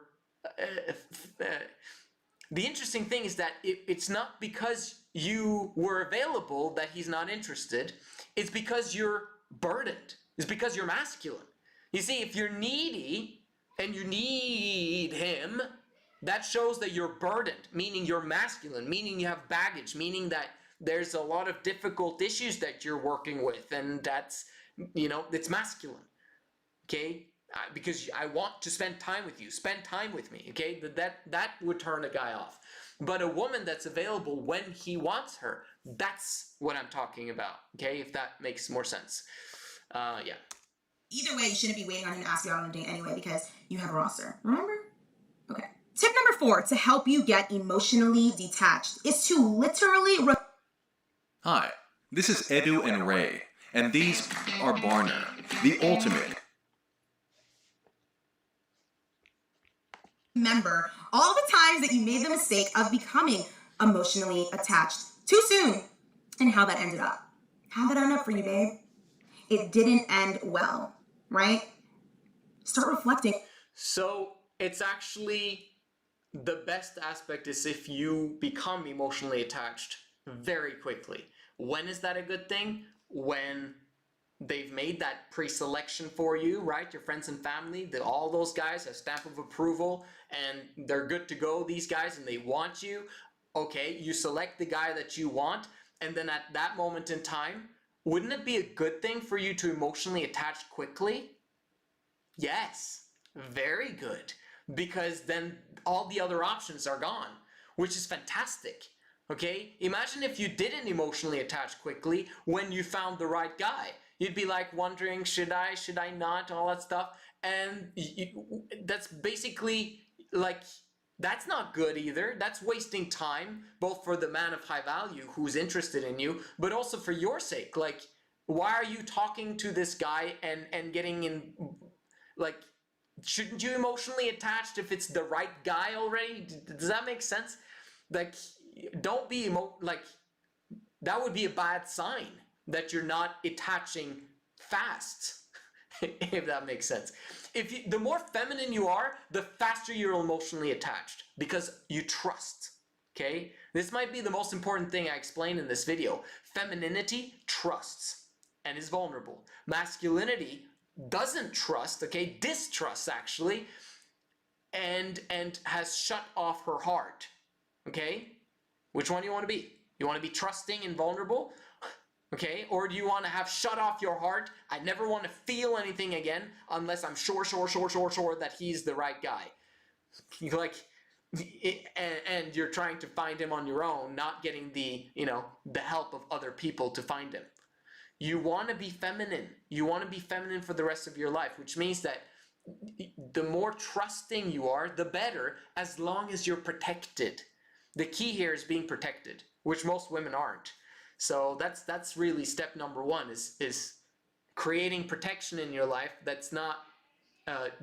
the interesting thing is that it's not because you were available that he's not interested. It's because you're burdened. It's because you're masculine. You see, if you're needy and you need him, that shows that you're burdened, meaning you're masculine, meaning you have baggage, meaning that there's a lot of difficult issues that you're working with, and that's, it's masculine, okay? Because I want to spend time with you, spend time with me, okay? That would turn a guy off. But a woman that's available when he wants her, that's what I'm talking about, okay? If that makes more sense. Yeah. Either way, you shouldn't be waiting on him to ask you out on a date anyway, because you have a roster. Remember? Okay. Tip number 4 to help you get emotionally detached is to literally... Hi, this is Edu and Ray, and these are Barner, the ultimate. Remember all the times that you made the mistake of becoming emotionally attached too soon, and how that ended up. How'd that end up for you, babe? It didn't end well, right? Start reflecting. So it's actually the best aspect is if you become emotionally attached very quickly. When is that a good thing? When they've made that pre-selection for you, right? Your friends and family, all those guys have stamp of approval and they're good to go, these guys, and they want you. Okay, you select the guy that you want, and then at that moment in time, wouldn't it be a good thing for you to emotionally attach quickly? Yes, very good. Because then all the other options are gone, which is fantastic. Okay? Imagine if you didn't emotionally attach quickly when you found the right guy. You'd be like wondering, should I not, all that stuff. And that's basically like, that's not good either. That's wasting time, both for the man of high value who's interested in you, but also for your sake. Like, why are you talking to this guy and getting in, like, shouldn't you emotionally attached if it's the right guy already? Does that make sense? Like, don't be like, that would be a bad sign that you're not attaching fast. If that makes sense. The more feminine you are, the faster you're emotionally attached because you trust. Okay? This might be the most important thing I explain in this video. Femininity trusts and is vulnerable. Masculinity doesn't trust, okay, distrusts actually, and has shut off her heart. Okay? Which one do you want to be? You want to be trusting and vulnerable? Okay? Or do you want to have shut off your heart? I never want to feel anything again unless I'm sure that he's the right guy. You're like, and you're trying to find him on your own, not getting the help of other people to find him. You want to be feminine. You want to be feminine for the rest of your life, which means that the more trusting you are, the better, as long as you're protected. The key here is being protected, which most women aren't. So that's really step number one, is creating protection in your life that's not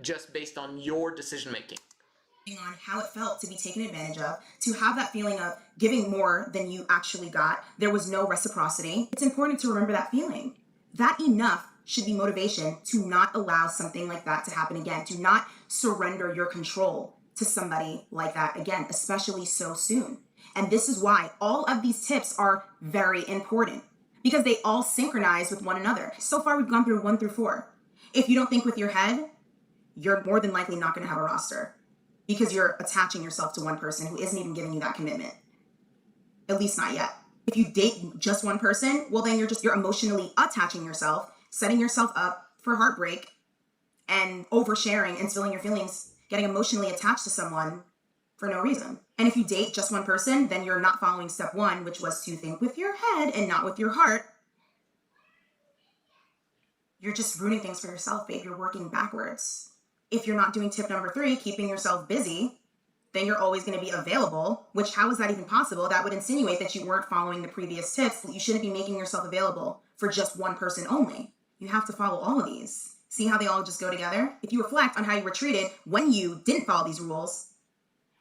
just based on your decision making. On how it felt to be taken advantage of, to have that feeling of giving more than you actually got. There was no reciprocity. It's important to remember that feeling. That enough should be motivation to not allow something like that to happen again, to not surrender your control to somebody like that again, especially so soon. And this is why all of these tips are very important, because they all synchronize with one another. So far, we've gone through 1 through 4. If you don't think with your head, you're more than likely not going to have a roster, because you're attaching yourself to one person who isn't even giving you that commitment. At least not yet. If you date just one person, well, then you're emotionally attaching yourself, setting yourself up for heartbreak, and oversharing and spilling your feelings, getting emotionally attached to someone for no reason. And if you date just one person, then you're not following step 1, which was to think with your head and not with your heart. You're just ruining things for yourself, babe. You're working backwards. If you're not doing tip number 3, keeping yourself busy, then you're always going to be available, which, how is that even possible? That would insinuate that you weren't following the previous tips. You shouldn't be making yourself available for just one person only. You have to follow all of these. See how they all just go together? If you reflect on how you were treated when you didn't follow these rules,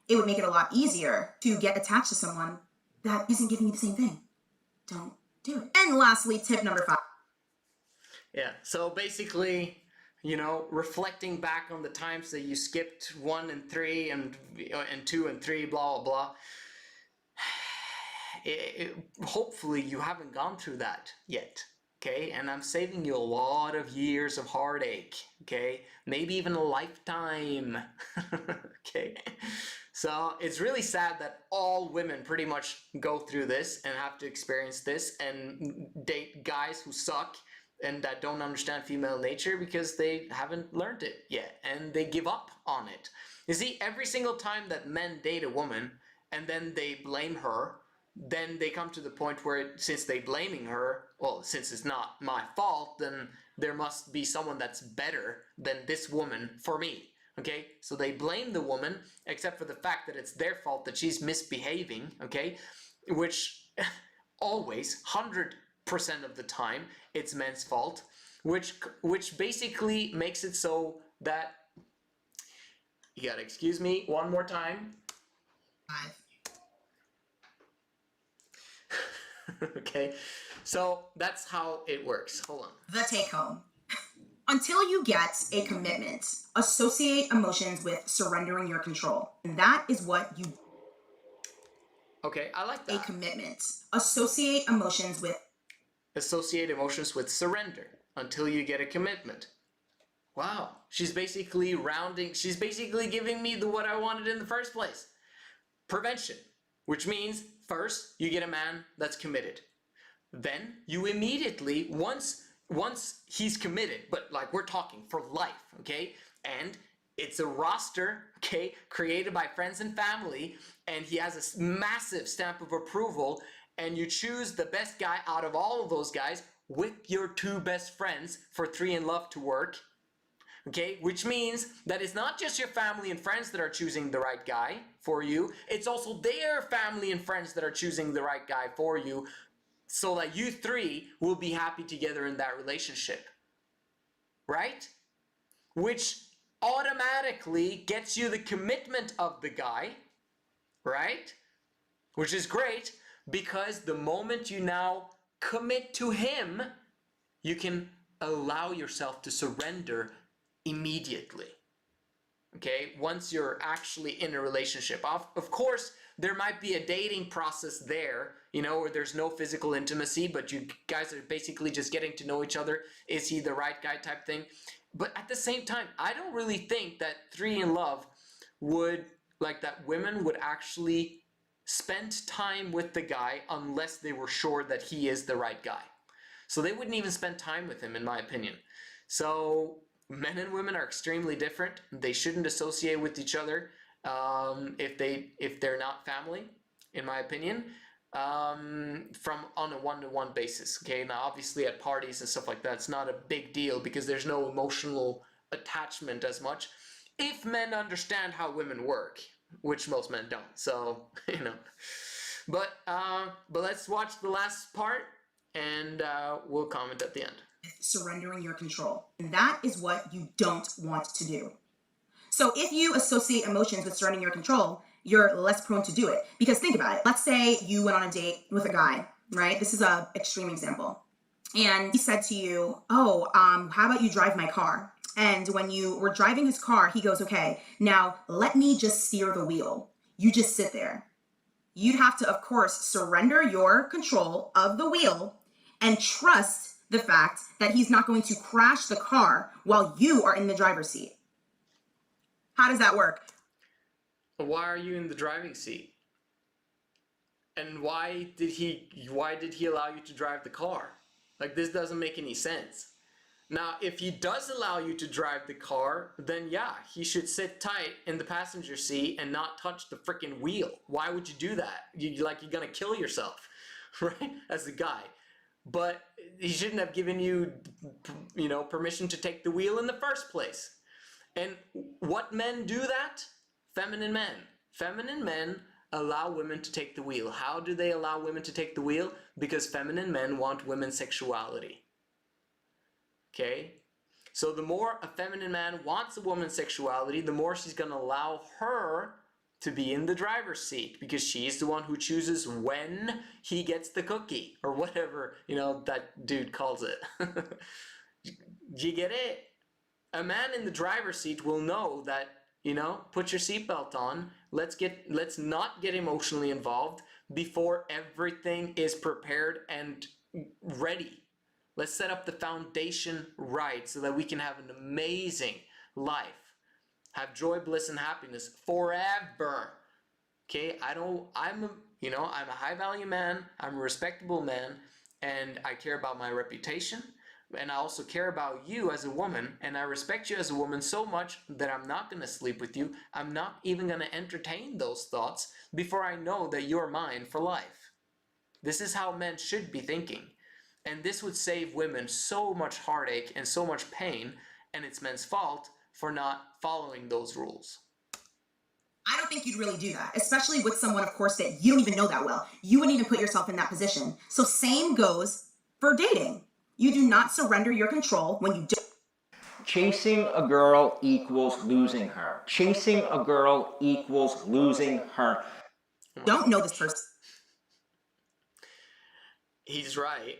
it would make it a lot easier to get attached to someone that isn't giving you the same thing. Don't do it. And lastly, tip number 5. Yeah, so basically, reflecting back on the times that you skipped 1 and 3 and 2 and 3, blah, blah, blah. Hopefully you haven't gone through that yet, okay? And I'm saving you a lot of years of heartache, okay? Maybe even a lifetime, okay? So it's really sad that all women pretty much go through this and have to experience this and date guys who suck and that don't understand female nature because they haven't learned it yet and they give up on it. You see, every single time that men date a woman and then they blame her, then they come to the point where since they're blaming her, well, since it's not my fault, then there must be someone that's better than this woman for me. Okay, so they blame the woman, except for the fact that it's their fault that she's misbehaving, okay, which always, 100% of the time, it's men's fault, which basically makes it so that, you gotta excuse me one more time. 5. Okay, so that's how it works. Hold on. The take home. Until you get a commitment, associate emotions with surrendering your control. And that is what you... Okay, I like that. A commitment. Associate emotions with... Associate emotions with surrender until you get a commitment. Wow, she's basically giving me what I wanted in the first place. Prevention, which means first you get a man that's committed. Then you immediately, once he's committed, but like we're talking for life, okay? And it's a roster, okay, created by friends and family, and he has a massive stamp of approval, and you choose the best guy out of all of those guys with your two best friends for 3 in Love to work. Okay, which means that it's not just your family and friends that are choosing the right guy for you, it's also their family and friends that are choosing the right guy for you, so that you three will be happy together in that relationship. Right? Which automatically gets you the commitment of the guy, right? Which is great, because the moment you now commit to him, you can allow yourself to surrender immediately. Okay, once you're actually in a relationship. Of course, there might be a dating process there, you know, where there's no physical intimacy, but you guys are basically just getting to know each other. Is he the right guy type thing? But at the same time, I don't really think that 3 in Love would, like, that women would actually spend time with the guy unless they were sure that he is the right guy. So they wouldn't even spend time with him, in my opinion. So men and women are extremely different. They shouldn't associate with each other if they're not family, in my opinion, from on a one-to-one basis. Okay, now obviously at parties and stuff like that, it's not a big deal because there's no emotional attachment as much. If men understand how women work, which most men don't. So you know, but let's watch the last part and we'll comment at the end. Surrendering your control. And that is what you don't want to do. So if you associate emotions with surrendering your control, you're less prone to do it. Because think about it. Let's say you went on a date with a guy, right? This is an extreme example. And he said to you, oh, how about you drive my car? And when you were driving his car, he goes, okay, now let me just steer the wheel. You just sit there. You'd have to, of course, surrender your control of the wheel and trust the fact that he's not going to crash the car while you are in the driver's seat. How does that work? Why are you in the driving seat? And why did he allow you to drive the car? Like, this doesn't make any sense. Now, if he does allow you to drive the car, then yeah, he should sit tight in the passenger seat and not touch the freaking wheel. Why would you do that? You're gonna kill yourself, right? As a guy. But he shouldn't have given you, you know, permission to take the wheel in the first place. And what men do that? Feminine men. Feminine men allow women to take the wheel. How do they allow women to take the wheel? Because feminine men want women's sexuality. Okay? So the more a feminine man wants a woman's sexuality, the more she's going to allow her to be in the driver's seat, because she's the one who chooses when he gets the cookie, or whatever, you know, that dude calls it. You get it? A man in the driver's seat will know that, you know, put your seatbelt on, let's not get emotionally involved before everything is prepared and ready. Let's set up the foundation right so that we can have an amazing life. Have joy, bliss, and happiness forever. Okay, I'm a high value man, I'm a respectable man, and I care about my reputation, and I also care about you as a woman, and I respect you as a woman so much that I'm not going to sleep with you. I'm not even going to entertain those thoughts before I know that you're mine for life. This is how men should be thinking. And this would save women so much heartache and so much pain, and it's men's fault for not following those rules. I don't think you'd really do that, especially with someone, of course, that you don't even know that well. You wouldn't even put yourself in that position. So same goes for dating. You do not surrender your control when you do. Chasing a girl equals losing her. Chasing a girl equals losing her. Don't know this person. He's right,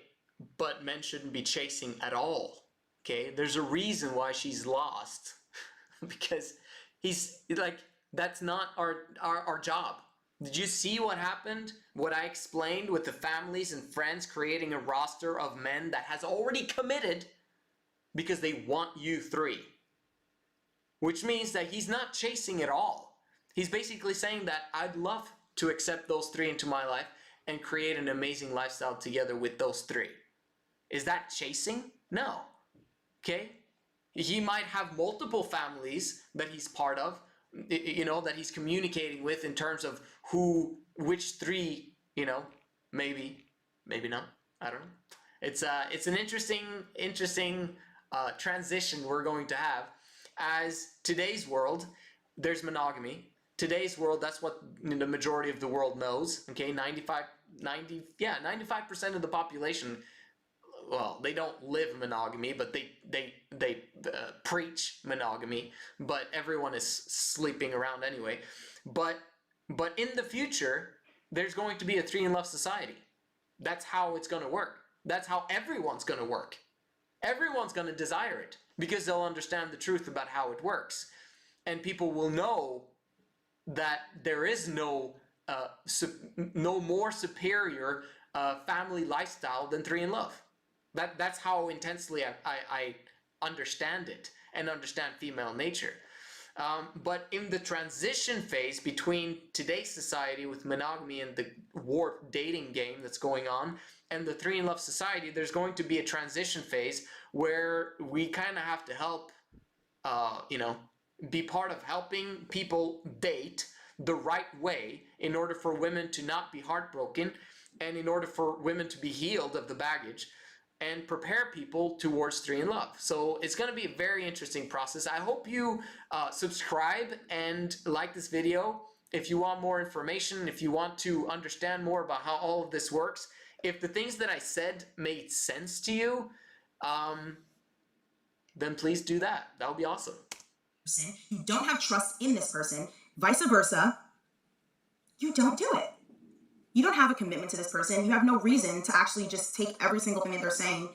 but men shouldn't be chasing at all. Okay, there's a reason why she's lost because he's like, that's not our job. Did you see what happened? What I explained with the families and friends creating a roster of men that has already committed because they want you three. Which means that he's not chasing at all. He's basically saying that I'd love to accept those three into my life and create an amazing lifestyle together with those three. Is that chasing? No. Okay? He might have multiple families that he's part of, you know, that he's communicating with in terms of which three, you know, maybe not. I don't know. It's an interesting transition we're going to have. As today's world, there's monogamy. Today's world, that's what the majority of the world knows. Okay, 95% of the population, well, they don't live monogamy, but they preach monogamy. But everyone is sleeping around anyway. But in the future, there's going to be a 3-in-love society. That's how it's going to work. That's how everyone's going to work. Everyone's going to desire it because they'll understand the truth about how it works. And people will know that there is no more superior family lifestyle than 3-in-love. That's how intensely I understand it and understand female nature. But in the transition phase between today's society with monogamy and the warped dating game that's going on and the 3-in-love society, there's going to be a transition phase where we kind of have to help, be part of helping people date the right way in order for women to not be heartbroken and in order for women to be healed of the baggage and prepare people towards 3-in-love. So it's going to be a very interesting process. I hope you subscribe and like this video. If you want more information, if you want to understand more about how all of this works, if the things that I said made sense to you, then please do that. That would be awesome. You don't have trust in this person, vice versa, you don't do it. You don't have a commitment to this person. You have no reason to actually just take every single thing that they're saying,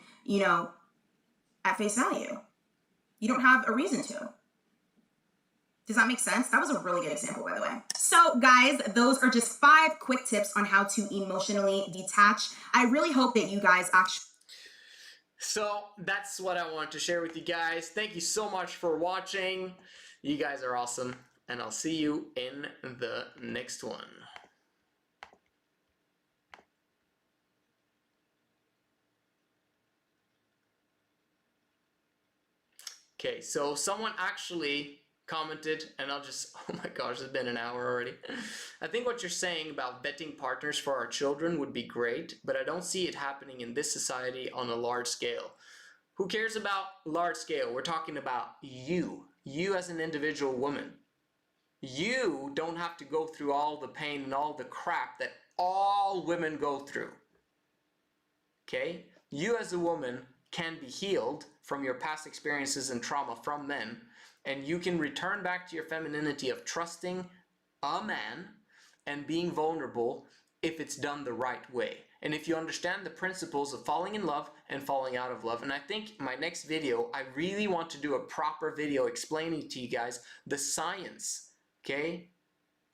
at face value. You don't have a reason to. Does that make sense? That was a really good example, by the way. So guys, those are just 5 quick tips on how to emotionally detach. I really hope that you guys actually... So that's what I wanted to share with you guys. Thank you so much for watching. You guys are awesome. And I'll see you in the next one. Okay, so someone actually commented, and oh my gosh, it's been an hour already. I think what you're saying about vetting partners for our children would be great, but I don't see it happening in this society on a large scale. Who cares about large scale? We're talking about you as an individual woman. You don't have to go through all the pain and all the crap that all women go through. Okay? You as a woman can be healed from your past experiences and trauma from men, and you can return back to your femininity of trusting a man and being vulnerable if it's done the right way. And if you understand the principles of falling in love and falling out of love. And I think my next video, I really want to do a proper video explaining to you guys the science, okay?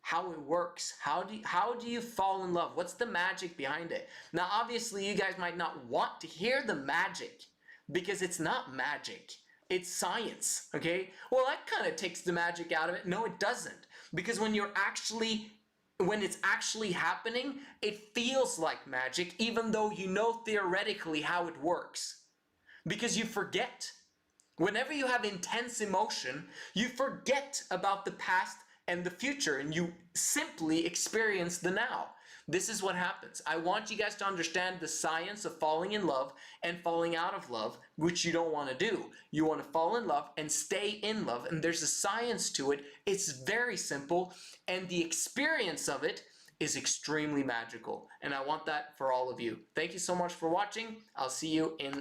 How it works. How do you fall in love? What's the magic behind it? Now, obviously, you guys might not want to hear the magic because it's not magic. It's science, okay? Well, that kind of takes the magic out of it. No, it doesn't. Because when it's actually happening, it feels like magic, even though you know theoretically how it works. Because you forget. Whenever you have intense emotion, you forget about the past and the future, and you simply experience the now. This is what happens. I want you guys to understand the science of falling in love and falling out of love, which you don't want to do. You want to fall in love and stay in love, and there's a science to it. It's very simple, and the experience of it is extremely magical, and I want that for all of you. Thank you so much for watching. I'll see you in